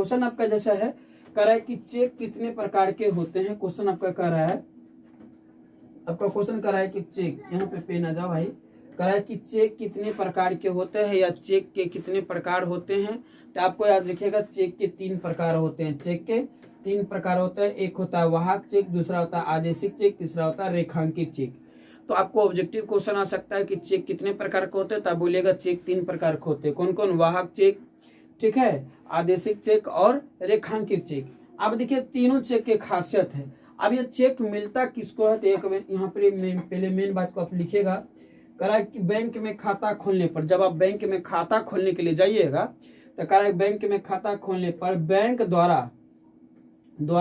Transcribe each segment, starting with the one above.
Question आपका जैसा है, कह रहा है कि चेक कितने प्रकार के होते हैं। क्वेश्चन आपका कह रहा है, आपका क्वेश्चन कह रहा है कि चेक, यहाँ पे पेन आ जाओ भाई, कह रहा है कि चेक कितने प्रकार के होते हैं या चेक के कितने प्रकार होते हैं। तो आपको याद रखिएगा चेक के 3 प्रकार होते हैं। चेक के 3 प्रकार होते हैं, एक होता है वाहक चेक, दूसरा होता है आदेशिक चेक, तीसरा होता है रेखांकित चेक। तो आपको ऑब्जेक्टिव क्वेश्चन आ सकता है कि चेक कितने प्रकार के होते हैं, तो आप बोलिएगा चेक 3 प्रकार के होते हैं। कौन कौन? वाहक चेक, ठीक है, आदेशिक चेक और रेखांकित चेक। अब देखिए तीनों चेक की खासियत है। अब ये चेक मिलता किसको है, तो एक यहाँ पर पहले मेन बात को आप लिखिएगा। कह रहा है कि बैंक में खाता खोलने पर, जब आप बैंक में खाता खोलने के लिए जाइएगा तो कह रहा है बैंक में खाता खोलने पर बैंक द्वारा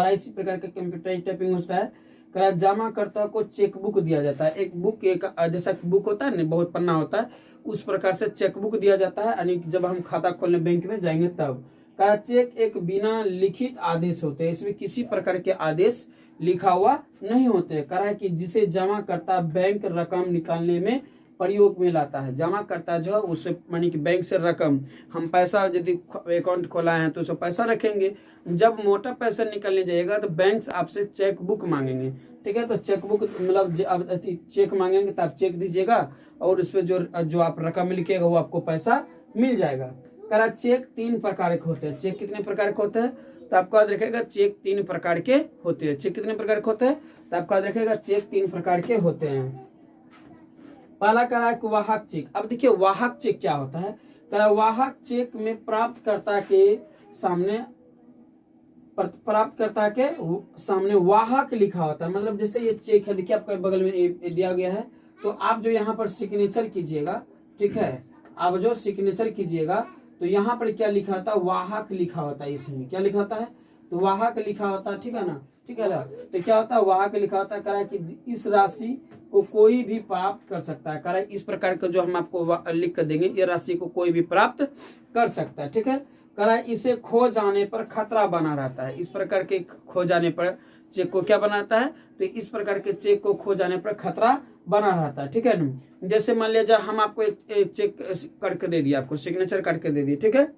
इसी प्रकार का कंप्यूटराइज्ड टाइपिंग होता है। कह रहा है जमाकर्ता को चेक बुक दिया जाता है। एक बुक, एक जैसा बुक होता है ना, बहुत पन्ना होता है, उस प्रकार से चेक बुक दिया जाता है। यानी जब हम खाता खोलने बैंक में जाएंगे तब। कह रहा है चेक एक बिना लिखित आदेश होते हैं, इसमें किसी प्रकार के आदेश लिखा हुआ नहीं होते। कह रहा है कि जिसे जमा करता बैंक रकम निकालने में प्रयोग में लाता है। जमा करता जो है उससे मानी कि बैंक से रकम, हम पैसा यदि अकाउंट खोला है तो उसमें पैसा रखेंगे। जब मोटा पैसा निकलने जाएगा तो बैंक आपसे चेक बुक मांगेंगे, ठीक है। तो चेक बुक मतलब चेक मांगेंगे तो आप चेक दीजिएगा और उस पर जो आप रकम लिखिएगा वो आपको पैसा मिल जाएगा। कह रहा चेक 3 प्रकार के होते हैं। चेक कितने प्रकार के होते हैं, तो आपको याद रखेगा चेक 3 प्रकार के होते हैं। चेक कितने प्रकार के होते हैं, तो आपको याद रखेगा चेक 3 प्रकार के होते हैं। पहला कह रहा है वाहक चेक। अब देखिए वाहक चेक क्या होता है। कह रहा वाहक चेक में प्राप्तकर्ता के सामने वाहक लिखा होता है। मतलब जैसे ये चेक है, देखिए आपके बगल में दिया गया है, तो आप जो यहाँ पर सिग्नेचर कीजिएगा, ठीक है, आप जो सिग्नेचर कीजिएगा तो यहाँ पर क्या लिखा होता है, वाहक लिखा होता है। इसमें क्या लिखा होता है, तो वाहक लिखा होता है, ठीक है ना, ठीक है ना। तो क्या होता है, वाहक लिखा होता है। कह रहा है कि इस राशि को कोई भी प्राप्त कर सकता है। कह रहा है इस प्रकार का जो हम आपको लिख कर देंगे, ये राशि को कोई भी प्राप्त कर सकता है, ठीक है। कह रहा है इसे खो जाने पर खतरा बना रहता है। इस प्रकार के खो जाने पर चेक को क्या बनाता है, तो इस प्रकार के चेक को खो जाने पर खतरा बना रहता है, ठीक है ना। जैसे मान लीजिए हम आपको एक चेक करके दे दिया, आपको सिग्नेचर करके दे दिए, ठीक है।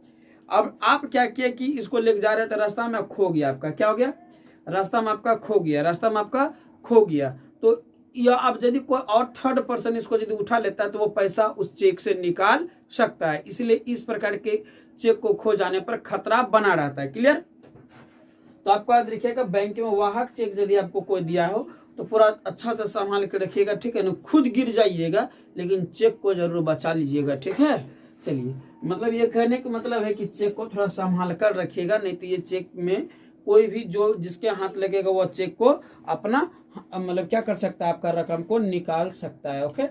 अब आप क्या किया कि इसको लेके जा रहे थे, रास्ता में खो गया, आपका क्या हो गया, रास्ता में आपका खो गया। तो या अब यदि कोई और थर्ड पर्सन इसको यदि उठा लेता है तो वो पैसा उस चेक से निकाल सकता है। इसलिए इस प्रकार के चेक को खो जाने पर खतरा बना रहता है। क्लियर। तो आपको याद रखिएगा बैंक में वाहक चेक यदि आपको कोई दिया हो तो पूरा अच्छा से संभाल के रखिएगा, ठीक है ना। खुद गिर जाइएगा लेकिन चेक को जरूर बचा लीजिएगा, ठीक है। चलिए, मतलब ये कहने का मतलब है कि चेक को थोड़ा संभाल कर रखिएगा, नहीं तो ये चेक में कोई भी जो जिसके हाथ लगेगा वो चेक को अपना मतलब क्या कर सकता है, आपका रकम को निकाल सकता है। ओके,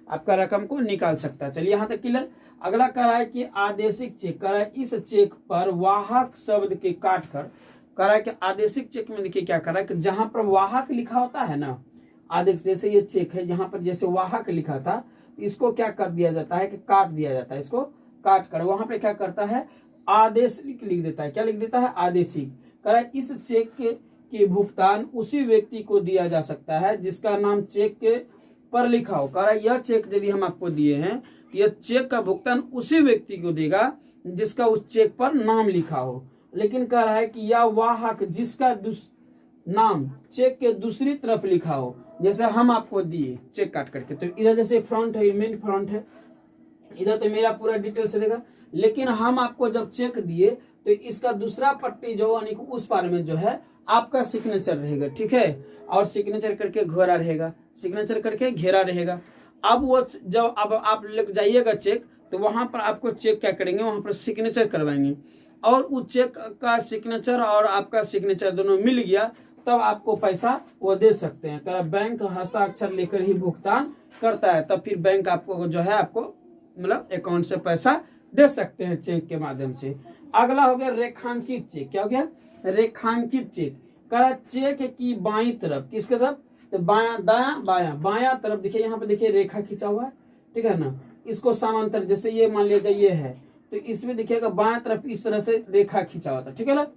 आपका रकम को निकाल सकता है। चलिए यहाँ तक क्लियर। अगला कह रहा है कि आदेशिक चेक। कह रहा है इस चेक पर वाहक शब्द के काट कर, कह रहा है कि आदेशिक चेक में देखिए क्या कर रहा है कि जहां पर वाहक लिखा होता है ना, आदेश जैसे ये चेक है यहाँ पर जैसे वाहक लिखा था, इसको क्या कर दिया जाता है कि काट दिया जाता है। इसको काट कर वहां पे क्या करता है, आदेश लिख देता है। क्या लिख देता है, आदेशिक। कह रहा है इस चेक के भुगतान उसी व्यक्ति को दिया जा सकता है जिसका नाम चेक के पर लिखा हो। कह रहा है यह चेक यदि हम आपको दिए हैं, यह चेक का भुगतान उसी व्यक्ति को देगा जिसका उस चेक पर नाम लिखा हो। लेकिन कह रहा है कि यह वाहक जिसका नाम चेक के दूसरी तरफ लिखा हो, जैसे हम आपको दिए चेक काट करके, तो इधर जैसे फ्रंट है, मेन फ्रंट है, इधर तो मेरा पूरा डिटेल्स रहेगा। लेकिन हम आपको जब चेक दिए तो इसका दूसरा पट्टी जो यानी कि उस पार में जो है आपका सिग्नेचर रहेगा, ठीक है, और सिग्नेचर करके घेरा रहेगा, सिग्नेचर करके घेरा रहेगा। अब वो जब अब आप लेके जाइएगा चेक, तो वहां पर आपको चेक क्या करेंगे, वहां पर सिग्नेचर करवाएंगे, और उस चेक का सिग्नेचर और आपका सिग्नेचर दोनों मिल गया तब आपको पैसा वो दे सकते हैं। कह बैंक हस्ताक्षर लेकर ही भुगतान करता है, तब फिर बैंक आपको जो है आपको मतलब अकाउंट से पैसा दे सकते हैं चेक के माध्यम से। अगला हो गया रेखांकित चेक। क्या हो गया, रेखांकित चेक। कह चेक की बाईं तरफ, किसके तरफ, तो बायां, दायां बायां, बायां तरफ देखिए यहाँ पे देखिए रेखा खींचा हुआ है, ठीक है ना। इसको समांतर, जैसे ये मान लीजिए ये है तो इसमें देखिएगा बाएं तरफ इस तरह से रेखा खींचा होता है, ठीक है ना। कह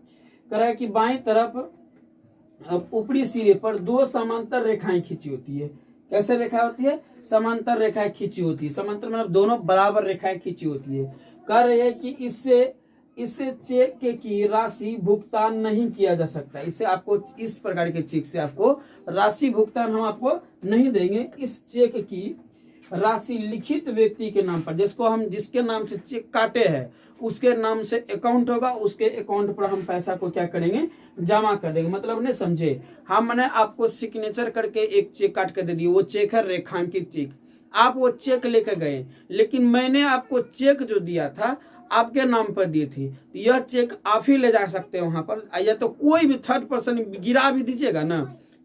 रहा है कि बाएं तरफ ऊपरी सिरे पर 2 समांतर रेखाएं खींची होती है। कैसे रेखा होती है, समांतर रेखाएं खींची होती है। समांतर मतलब दोनों बराबर रेखाएं खींची होती है। कह रहे हैं कि इससे इस चेक की राशि भुगतान नहीं किया जा सकता। इसे आपको इस प्रकार के चेक से आपको राशि भुगतान हम आपको नहीं देंगे। इस चेक की राशि लिखित व्यक्ति के नाम पर, जिसके नाम से चेक काटे हैं उसके नाम से अकाउंट होगा, उसके अकाउंट पर हम पैसा को क्या करेंगे, जमा कर देंगे। मतलब नहीं समझे, हमने आपको सिग्नेचर करके एक चेक काट के दे दी, वो चेक है रेखांकित चेक। आप वो चेक लेकर गए, लेकिन मैंने आपको चेक जो दिया था आपके नाम पर दी थी, तो यह चेक आप ही ले जा सकते हैं वहां पर, या तो कोई भी थर्ड पर्सन गिरा भी दीजिएगा ना,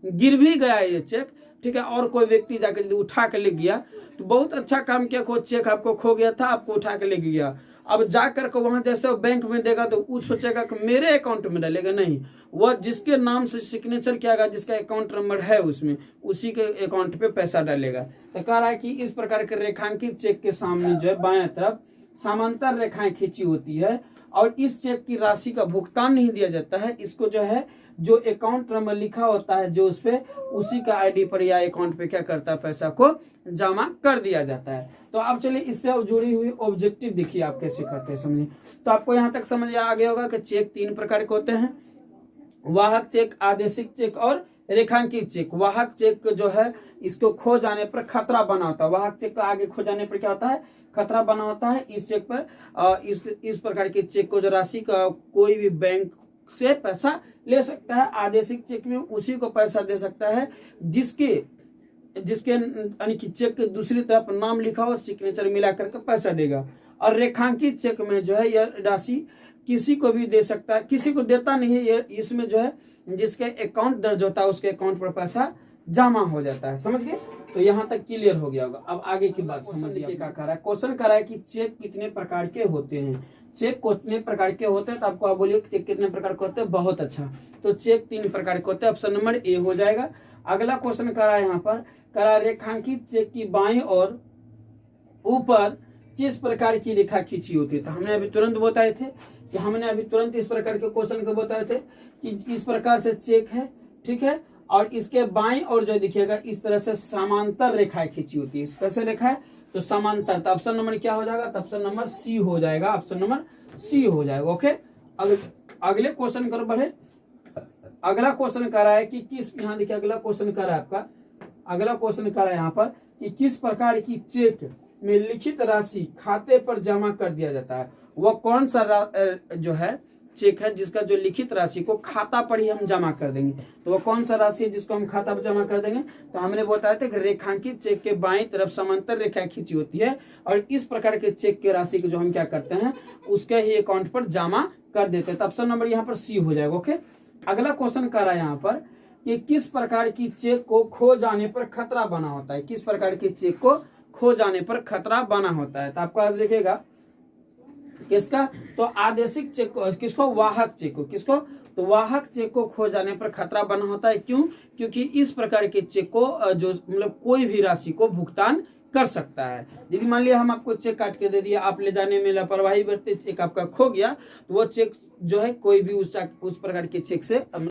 गिर भी गया ये चेक, ठीक है, और कोई व्यक्ति जाकर यदि उठा के ले गया तो बहुत अच्छा काम किया, कोई चेक आपको खो गया था, आपको उठा के ले गया। अब जाकर के वहां जैसे बैंक में देगा तो वो सोचेगा कि मेरे अकाउंट में डालेगा, नहीं, वह जिसके नाम से सिग्नेचर किया गया, जिसका अकाउंट नंबर है उसमें, उसी के अकाउंट पे पैसा डालेगा। तो कह रहा है कि इस प्रकार के रेखांकित चेक के सामने जो है बाएं तरफ समांतर रेखाएं खींची होती है और इस चेक की राशि का भुगतान नहीं दिया जाता है। इसको जो है जो अकाउंट नंबर लिखा होता है जो उस पे, उसी का आईडी पर या अकाउंट पे क्या करता है, पैसा को जमा कर दिया जाता है। तो अब चलिए इससे अब जुड़ी हुई ऑब्जेक्टिव देखिए आप कैसे करते हैं, समझिए। तो आपको यहाँ तक समझ आ गया होगा कि चेक 3 प्रकार के होते हैं, वाहक चेक, आदेशिक चेक और रेखांकित चेक। वाहक चेक जो है इसको खो जाने पर खतरा बना होता है, वाहक चेक का आगे खो जाने पर क्या होता है, खतरा बना होता है। इस चेक पर इस प्रकार के चेक को जो राशि का कोई भी बैंक से पैसा ले सकता है। आदेशिक चेक में उसी को पैसा दे सकता है जिसके यानी कि चेक के दूसरी तरफ नाम लिखा हो, सिग्नेचर मिला करके पैसा देगा। और रेखांकित चेक में जो है यह राशि किसी को भी दे सकता है, किसी को देता नहीं है, ये इसमें जो है जिसके अकाउंट दर्ज होता है उसके अकाउंट पर पैसा जमा हो जाता है। समझ गए? तो यहाँ तक क्लियर हो गया होगा। अब आगे की बात समझिए क्या कर रहा है। क्वेश्चन कर रहा है कि चेक कितने प्रकार के होते हैं। चेक कितने प्रकार के होते हैं, तो आपको आप बोलिए चेक कितने प्रकार के होते हैं। बहुत अच्छा, तो चेक 3 प्रकार के होते हैं। ऑप्शन नंबर ए हो जाएगा। अगला क्वेश्चन कर रहा है यहाँ पर, करा रेखांकित चेक की बाईं और ऊपर किस प्रकार की रेखा खींची होती है। तो हमने अभी तुरंत बताए थे कि हमने अभी तुरंत इस प्रकार के क्वेश्चन को बताए थे कि इस प्रकार से चेक है, ठीक है, और इसके बाईं और जो दिखेगा इस तरह से समांतर रेखाएं खींची होती है। इस कैसे रेखा है, तो समांतर। तो ऑप्शन नंबर क्या हो जाएगा, तो ऑप्शन नंबर सी हो जाएगा। ऑप्शन नंबर सी हो जाएगा। ओके, अगले क्वेश्चन कर बढ़े। अगला क्वेश्चन कर रहा है कि किस, यहाँ देखिए अगला क्वेश्चन कर रहा है आपका, अगला क्वेश्चन कर रहा है यहाँ पर कि किस प्रकार की चेक में लिखित राशि खाते पर जमा कर दिया जाता है। वह कौन सा जो है चेक है जिसका जो लिखित राशि को खाता पर ही हम जमा कर देंगे। तो वो कौन सा राशि है जिसको हम खाता पर जमा कर देंगे। तो हमने बताया था कि रेखांकित चेक के बाईं तरफ समांतर रेखा खींची होती है और इस प्रकार के चेक के राशि को जो हम क्या करते हैं उसके ही अकाउंट पर जमा कर देते हैं। तो ऑप्शन नंबर यहाँ पर सी हो जाएगा। ओके, अगला क्वेश्चन कर रहा है यहाँ पर कि किस प्रकार की चेक को खो जाने पर खतरा बना होता है। किस प्रकार के चेक को खो जाने पर खतरा बना होता है। तो आपको आज देखेगा किसका, तो आदेशिक चेक को, किसको, वाहक चेक को, किसको, तो वाहक चेक को खो जाने पर खतरा बना होता है। क्यों, क्योंकि इस प्रकार के चेक को जो मतलब कोई भी राशि को भुगतान कर सकता है। यदि मान लिया हम आपको चेक काट के दे दिया, आप ले जाने में लापरवाही बरते, चेक आपका खो गया, तो वो चेक जो है कोई भी उस प्रकार के चेक से